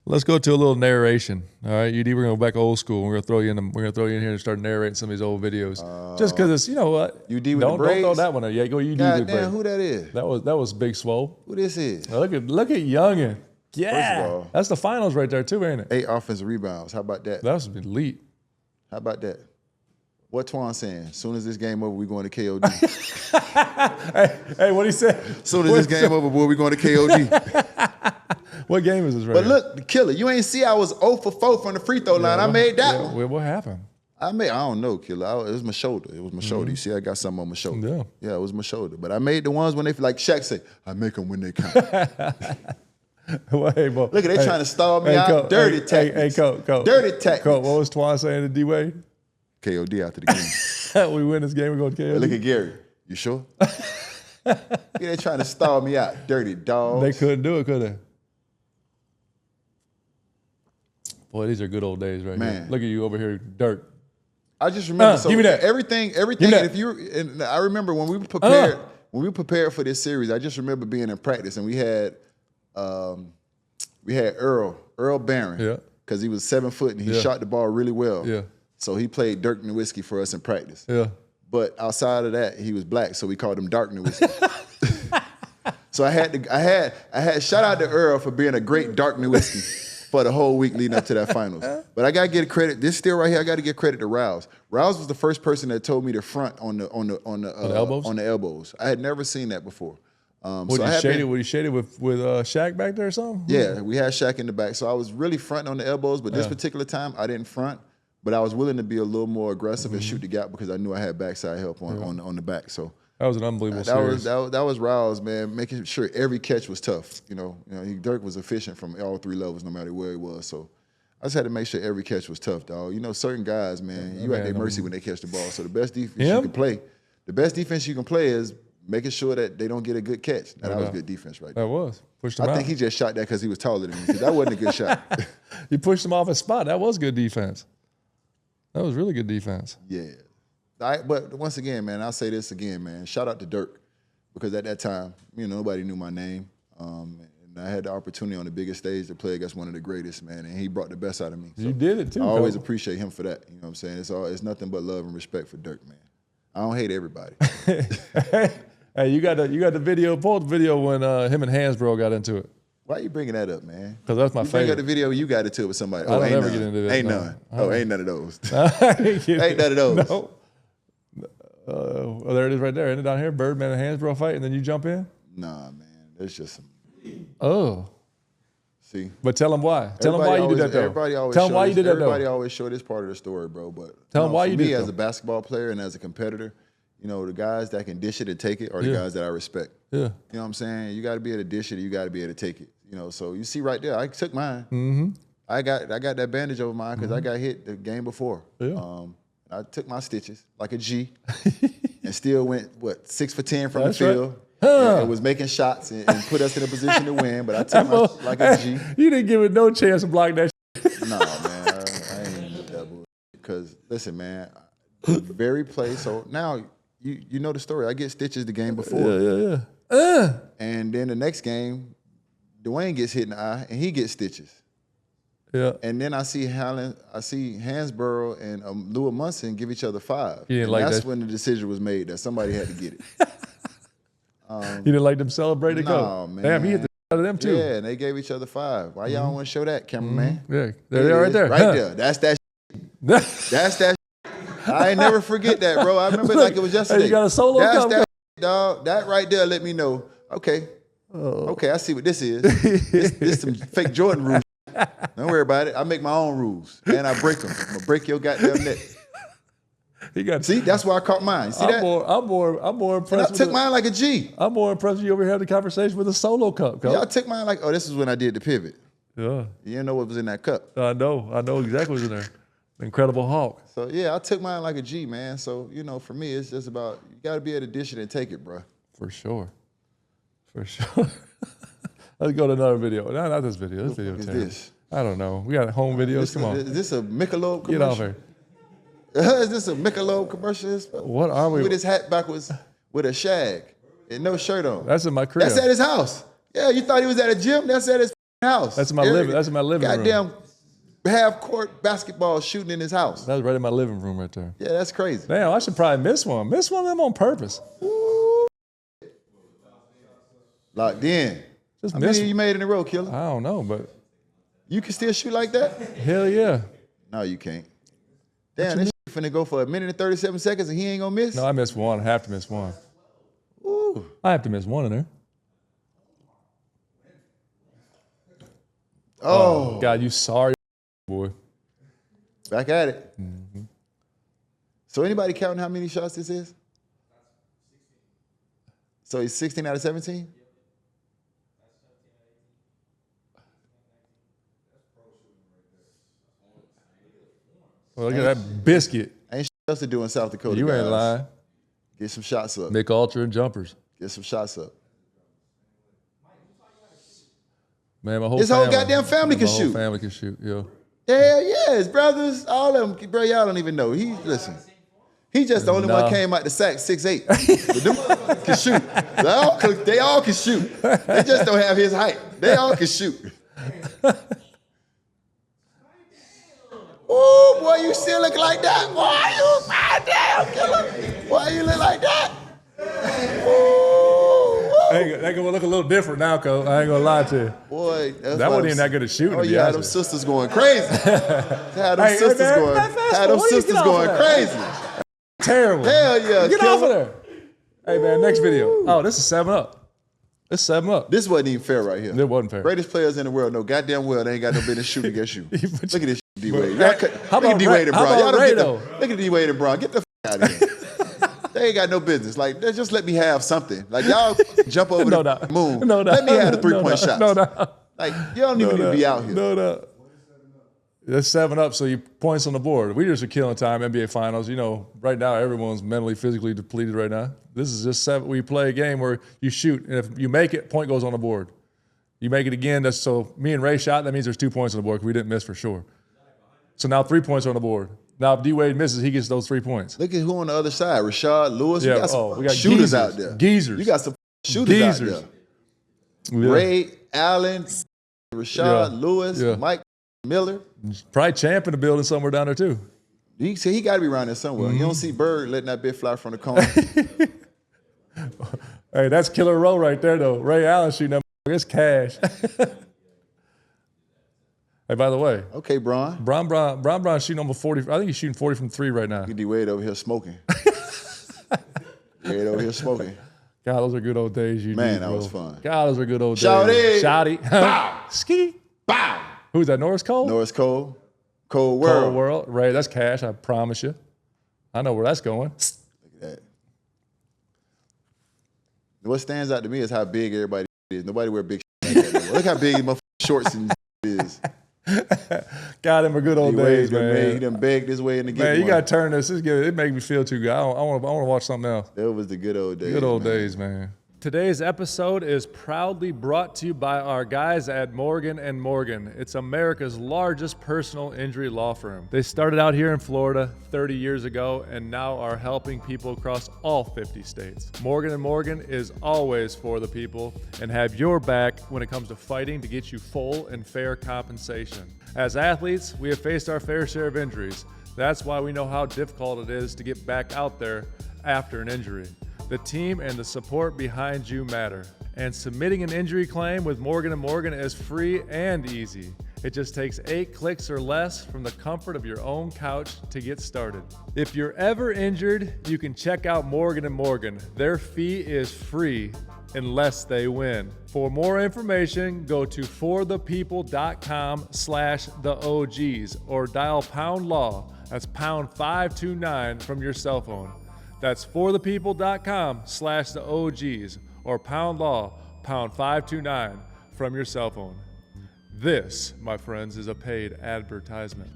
Let's go to a little narration. All right, UD, we're gonna go back old school. We're gonna throw you in. We're gonna throw you in here and start narrating some of these old videos. Just because it's, you know what? UD with the don't braids? throw that one out. Yeah, go UD God with the damn, braids. who that is? That was Big Swole. Who this is? Now look at Youngin. Yeah, First of all, that's the finals right there too, ain't it? 8 offensive rebounds. How about that? That was elite. How about that? What Twan saying? As soon as this game over, we going to KOD. hey, what he said? As soon as this game over, boy, we going to KOD. What game is this right But here? look, the killer, you ain't see I was 0 for 4 from the free throw line. I made that one. What happened? I don't know, killer. It was my shoulder. It was my shoulder. You see, I got something on my shoulder. Yeah, it was my shoulder. But I made the ones when they, like Shaq say, I make them when they count. Well, hey, Bo, Look at they trying to stall me out. Coach, Dirty tactics. Hey, Coach. Dirty tactics. Coach, what was Twan saying to D-Wade? KOD after the game. We win this game, we're going to KOD. But look at Gary. You sure? They trying to stall me out. Dirty dogs. They couldn't do it, could they? Boy, these are good old days right here. Look at you over here, Dirk. I just remember give me that. Everything. If and I remember when we prepared for this series, I just remember being in practice and we had Earl Barron, because he was 7 foot and he shot the ball really well. Yeah. So he played Dirk Nowitzki for us in practice. Yeah. But outside of that, he was black, so we called him Dark Nowitzki. So I had shout out to Earl for being a great Dark Nowitzki for the whole week leading up to that finals. But I gotta give credit. This still right here. I gotta give credit to Rouse. Rouse was the first person that told me to front on the elbows. On the elbows. I had never seen that before. Would he shaded with Shaq back there or something? Yeah, we had Shaq in the back. So I was really fronting on the elbows, but this particular time I didn't front. But I was willing to be a little more aggressive and shoot the gap because I knew I had backside help on the back. So that was an unbelievable series. That was Rouse, man, making sure every catch was tough. Dirk was efficient from all 3 levels, no matter where he was. So I just had to make sure every catch was tough, dog. Certain guys, man, you at their mercy when they catch the ball. So the best defense you can play is making sure that they don't get a good catch. That was good defense right there. That was. Pushed him out. I think he just shot that because he was taller than me, because that wasn't a good shot. You pushed him off his spot. That was good defense. That was really good defense. Yeah. But once again, man, I'll say this again, man. Shout out to Dirk, because at that time, nobody knew my name. And I had the opportunity on the biggest stage to play against one of the greatest, man, and he brought the best out of me. So you did it too. I always appreciate him for that. You know what I'm saying? It's nothing but love and respect for Dirk, man. I don't hate everybody. Hey, you got the video, pull the video when him and Hansbrough got into it. Why are you bringing that up, man? Because that's my favorite. You bring up the video, you got into it with somebody. I don't ever get into that. Ain't none. Ain't none of those. Ain't none of those. No. There it is right there. Isn't it down here? Birdman and Hansbrough fight, and then you jump in? Nah, man. There's just some. Oh. See? But tell them why. Tell them why you did that, though. Tell them why you did that, though. Everybody always show this part of the story, bro. But tell them why you did it. Me, as a basketball player and as a competitor, the guys that can dish it and take it are the guys that I respect. Yeah. You know what I'm saying? You got to be able to dish it. You got to be able to take it. So you see right there, I took mine. Mm-hmm. I got that bandage over mine because I got hit the game before. Yeah. I took my stitches like a G and still went, 6 for 10 from the field. Right. And was making shots and put us in a position to win, but I took my like a G. You didn't give it no chance to block that shit. No, man, I ain't with that bullshit. Because, listen, man, the very play, so now you know the story. I get stitches the game before. Yeah. And then the next game, Dwayne gets hit in the eye, and he gets stitches. Yeah. And then I see Hansborough and Lua Munson give each other 5. And that's when the decision was made that somebody had to get it. You didn't like them celebrating? No, man. Damn, he hit the out of them too. Yeah, and they gave each other 5. Why y'all want to show that, cameraman? Yeah, there they are right there. Right there. That's that That's that I ain't never forget that, bro. I remember like it was yesterday. Hey, you got a solo That's cup, that dog. That right there let me know. Okay. Okay, I see what this is. This some fake Jordan rules. Don't worry about it. I make my own rules, and I break them. I'm gonna break your goddamn neck. See, that's why I caught mine. You see that? I'm more impressed. And I took mine like a G. I'm more impressed with you over here having the conversation with a solo cup. Yeah, I took mine like, this is when I did the pivot. Yeah. You didn't know what was in that cup. I know exactly what's in there. Incredible Hulk. So yeah, I took mine like a G, man. So for me, it's just about you got to be able to dish it and take it, bro. For sure. Let's go to another video. No, not this video. This video. What is this? I don't know. We got home videos. Come on. Is this a Michelob commercial? Get off here. Is this a Michelob commercial? What are we? With his hat backwards, with a shag and no shirt on. That's in my crib. That's at his house. Yeah, you thought he was at a gym? That's at his house. That's my living. That's my living room. Goddamn half-court basketball shooting in his house. That was right in my living room right there. Yeah, that's crazy. Damn, I should probably miss one. Miss one of them on purpose. Ooh. Locked in. Just How many you made in a row, Killer? I don't know, but you can still shoot like that? Hell yeah. No, you can't. Damn, this shit finna go for 1 minute and 37 seconds and he ain't gonna miss? No, I missed one. I have to miss one. Ooh. I have to miss one in there. Oh. God, you sorry, boy. Back at it. Mm-hmm. So anybody counting how many shots this is? So he's 16 out of 17? Well, look at that biscuit. Ain't shit else to do in South Dakota. You ain't guys. lying. Get some shots up. Make ultra and jumpers. Get some shots up. Man, my whole his whole goddamn family can shoot. My whole family can shoot, yeah. Hell yeah, his brothers, all of them. Bro, y'all don't even know. Listen. He just the only one came out the sack 6'8". But them can shoot. They all can shoot. They just don't have his height. They all can shoot. Oh, boy, you still look like that. Boy, you goddamn killer. Why you look like that? They gonna look a little different now, Cole. I ain't gonna lie to you. Boy, that wasn't even that good at shooting. Oh, yeah, them sisters going crazy. Had them sisters going crazy. Terrible. Hell yeah. Get off of there. Hey, man, next video. Oh, this is 7-Up. This is 7-Up. This wasn't even fair right here. It wasn't fair. Greatest players in the world know goddamn well they ain't got no business shooting against you. Look at this D-Wade. Look at D-Wade and Bron. Look at D-Wade and Bron. Get the f*** out of here. They ain't got no business. Like, just let me have something. Like, y'all jump over the moon. Let me have the three-point shots. Like, you don't even need to be out here. No. That's 7-Up, so you points on the board. We just are killing time, NBA Finals. You know, right now everyone's mentally, physically depleted right now. This is just 7. We play a game where you shoot, and if you make it, point goes on the board. You make it again, so me and Ray shot, that means there's 2 points on the board because we didn't miss for sure. So now 3 points on the board. Now if D-Wade misses, he gets those 3 points. Look at who on the other side. Rashad, Lewis. Yeah, we got shooters geezers, out there. Geezers. You got some shooters out there. Yeah. Ray, Allen, Rashad, Lewis, Mike Miller. Probably Champ in the building somewhere down there too. He got to be around there somewhere. You don't see Bird letting that bit fly from the corner. Hey, that's killer row right there though. Ray Allen shooting that. It's cash. Hey, by the way. Okay, Bron. Bron shooting almost 40. I think he's shooting 40 from 3 right now. Look at D-Wade over here smoking. Wade over here smoking. God, those are good old days. Man, that was fun. God, those are good old days. Shouty. Bow. Ski. Bow. Who's that, Norris Cole? Norris Cole. Cold World. Cold World. Ray, that's cash, I promise you. I know where that's going. Look at that. What stands out to me is how big everybody is. Nobody wear big shit like that anymore. Look how big his motherfucking shorts and is. God, them are good old days, man. He done begged his way in the game. Man, you got to turn this. It makes me feel too good. I want to watch something else. That was the good old days. Good old days, man. Today's episode is proudly brought to you by our guys at Morgan & Morgan. It's America's largest personal injury law firm. They started out here in Florida 30 years ago and now are helping people across all 50 states. Morgan & Morgan is always for the people and have your back when it comes to fighting to get you full and fair compensation. As athletes, we have faced our fair share of injuries. That's why we know how difficult it is to get back out there after an injury. The team and the support behind you matter. And submitting an injury claim with Morgan & Morgan is free and easy. It just takes 8 clicks or less from the comfort of your own couch to get started. If you're ever injured, you can check out Morgan & Morgan. Their fee is free unless they win. For more information, go to forthepeople.com/theOGs or dial #law. That's #529 from your cell phone. That's forthepeople.com/theOGs or #law, #529 from your cell phone. This, my friends, is a paid advertisement.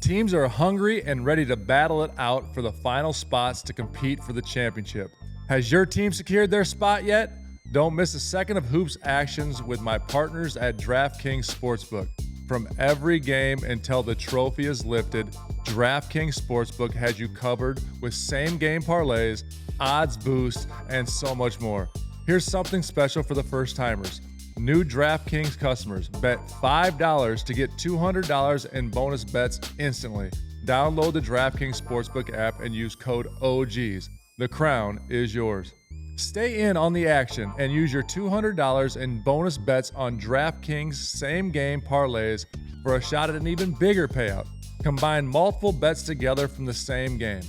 Teams are hungry and ready to battle it out for the final spots to compete for the championship. Has your team secured their spot yet? Don't miss a second of hoops actions with my partners at DraftKings Sportsbook. From every game until the trophy is lifted, DraftKings Sportsbook has you covered with same-game parlays, odds boosts, and so much more. Here's something special for the first-timers. New DraftKings customers bet $5 to get $200 in bonus bets instantly. Download the DraftKings Sportsbook app and use code OGs. The crown is yours. Stay in on the action and use your $200 in bonus bets on DraftKings same-game parlays for a shot at an even bigger payout. Combine multiple bets together from the same game.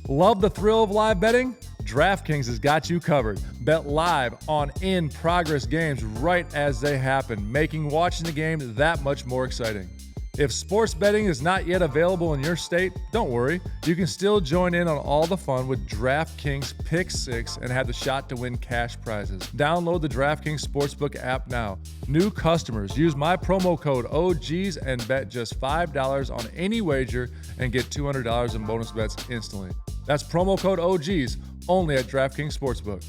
Love the thrill of live betting? DraftKings has got you covered. Bet live on in-progress games right as they happen, making watching the game that much more exciting. If sports betting is not yet available in your state, don't worry. You can still join in on all the fun with DraftKings Pick 6 and have the shot to win cash prizes. Download the DraftKings Sportsbook app now. New customers, use my promo code OGs and bet just $5 on any wager and get $200 in bonus bets instantly. That's promo code OGs only at DraftKings Sportsbook.